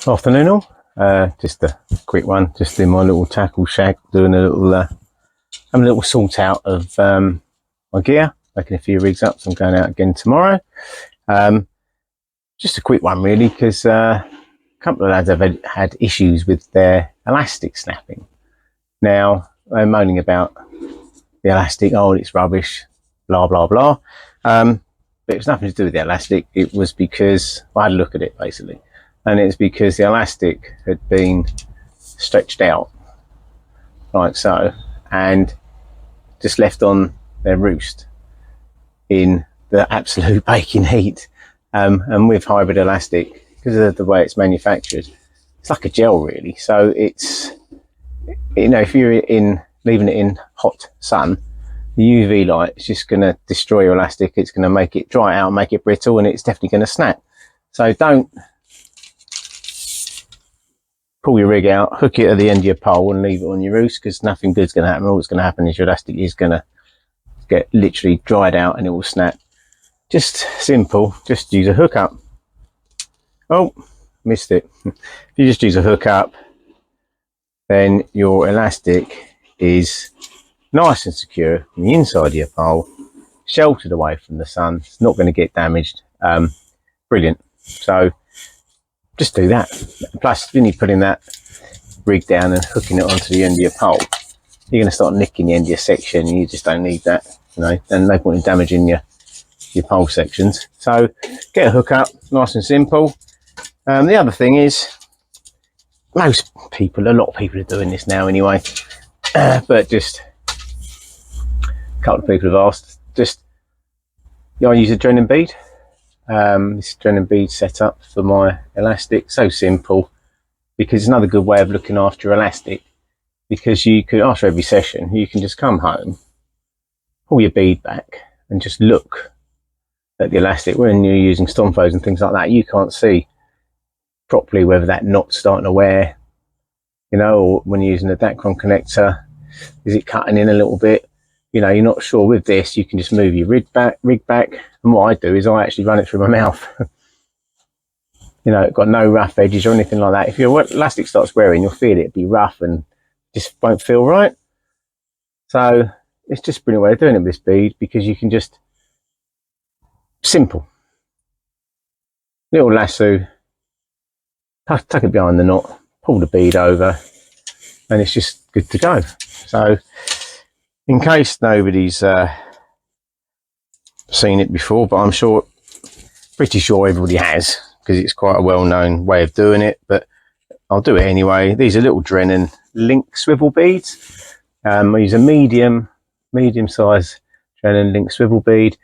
Afternoon all. Just a quick one, just in my little tackle shack, doing a little having a little sort out of my gear, making a few rigs up, so I'm going out again tomorrow. Just a quick one really, because a couple of lads have had issues with their elastic snapping. Now they're moaning about the elastic, oh it's rubbish, blah blah blah, but it was nothing to do with the elastic. It was because I had a look at it basically, and it's because the elastic had been stretched out like so and just left on their roost in the absolute baking heat. And with hybrid elastic, because of the way it's manufactured, it's like a gel really. So it's, you know, if you're leaving it in hot sun, the UV light is just going to destroy your elastic. It's going to make it dry out, make it brittle, and it's definitely going to snap. So don't pull your rig out, hook it at the end of your pole and leave it on your roost, because nothing good's going to happen. All that's going to happen is your elastic is going to get literally dried out and it will snap. Just simple, just use a hookup. Oh, missed it. If you just use a hookup, then your elastic is nice and secure on the inside of your pole, sheltered away from the sun. It's not going to get damaged. Brilliant. So just do that. Plus, when you're putting that rig down and hooking it onto the end of your pole, you're going to start nicking the end of your section. You just don't need that, you know, and no point in damaging your pole sections. So get a hookup, nice and simple. The other thing is, a lot of people are doing this now anyway, but just a couple of people have asked, just, I use a Drennan bead. This Drennan bead setup for my elastic, so simple, because it's another good way of looking after your elastic, because you could, after every session, you can just come home, pull your bead back and just look at the elastic. When you're using Stomfos and things like that, you can't see properly whether that knot's starting to wear, you know, or when you're using a Dacron connector, is it cutting in a little bit? You know, you're not sure. With this, you can just move your rig back, and what I do is I actually run it through my mouth. You know, it's got no rough edges or anything like that. If your elastic starts wearing, you'll feel it be rough and just won't feel right. So it's just a brilliant way of doing it with this bead, because you can just, simple little lasso, tuck it behind the knot, pull the bead over, and it's just good to go. So in case nobody's seen it before, but I'm pretty sure everybody has, because it's quite a well-known way of doing it, but I'll do it anyway. These are little Drennan link swivel beads. I use a medium size Drennan link swivel bead.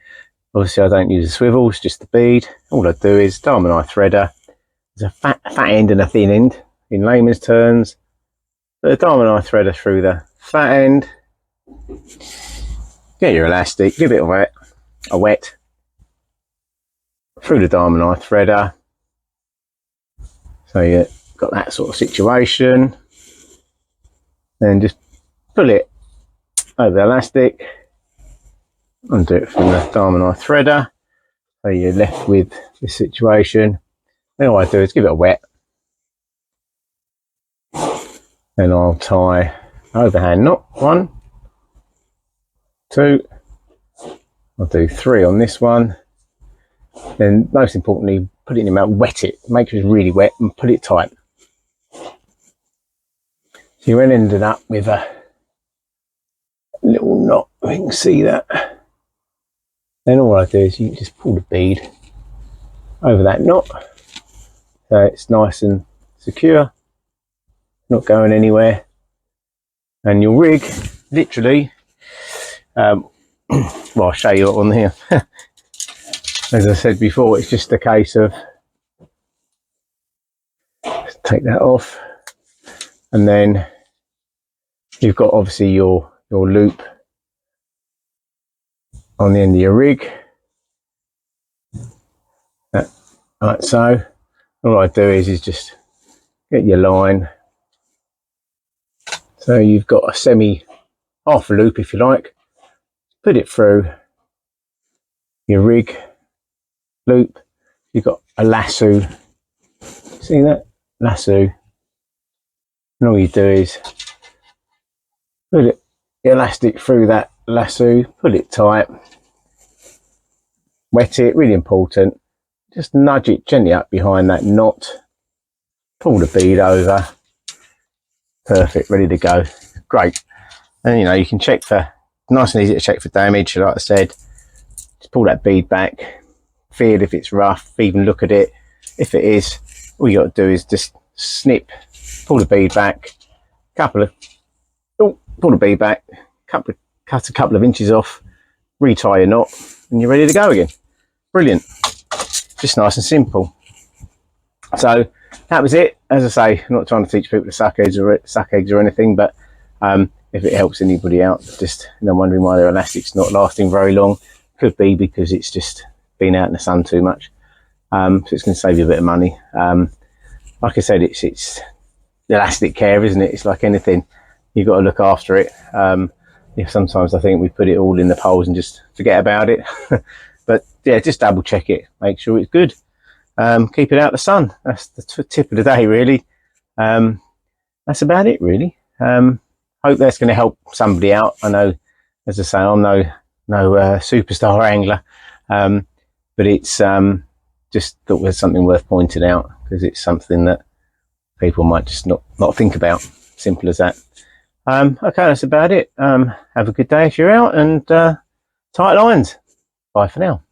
Obviously I don't use a swivel, it's just the bead. All I do is diamond eye threader. There's a fat end and a thin end in layman's terms. Put a diamond eye threader through the fat end, get your elastic, give it a wet through the diamond eye threader. So you've got that sort of situation. Then just pull it over the elastic, undo it from the diamond eye threader. So you're left with this situation. Then all I do is give it a wet. Then I'll tie overhand knot, 1, 2, I'll do 3 on this one. Then most importantly, put it in your mouth, wet it, make sure it's really wet and put it tight. So you then ended up with a little knot, you can see that. Then all I do is you just pull the bead over that knot, so it's nice and secure, not going anywhere. And your rig, literally, well, I'll show you on here. As I said before, it's just a case of, take that off, and then you've got obviously your loop on the end of your rig, like so. All I do is just get your line, so you've got a half a loop if you like, put it through your rig loop. You've got a lasso, see that, lasso, and all you do is put it, the elastic through that lasso, pull it tight, wet it, really important, just nudge it gently up behind that knot, pull the bead over, perfect, ready to go, great. And you know, you can check for, nice and easy to check for damage, like I said, just pull that bead back, feel if it's rough, even look at it, if it is, all you got to do is just snip, pull the bead back, pull the bead back, cut a couple of inches off, retie your knot, and you're ready to go again. Brilliant, just nice and simple. So that was it. As I say, I'm not trying to teach people to suck eggs or anything, but if it helps anybody out, just wondering why their elastic's not lasting very long, could be because it's just been out in the sun too much. So it's going to save you a bit of money. Like I said, it's elastic care, isn't it? It's like anything, you've got to look after it. Sometimes I think we put it all in the poles and just forget about it. But yeah, just double check it, make sure it's good. Keep it out of the sun. That's the tip of the day, really. That's about it, really. Hope that's going to help somebody out. I know, as I say, I'm no superstar angler, but it's just thought it was something worth pointing out, because it's something that people might just not think about. Simple as that. Okay, that's about it. Have a good day if you're out, and tight lines. Bye for now.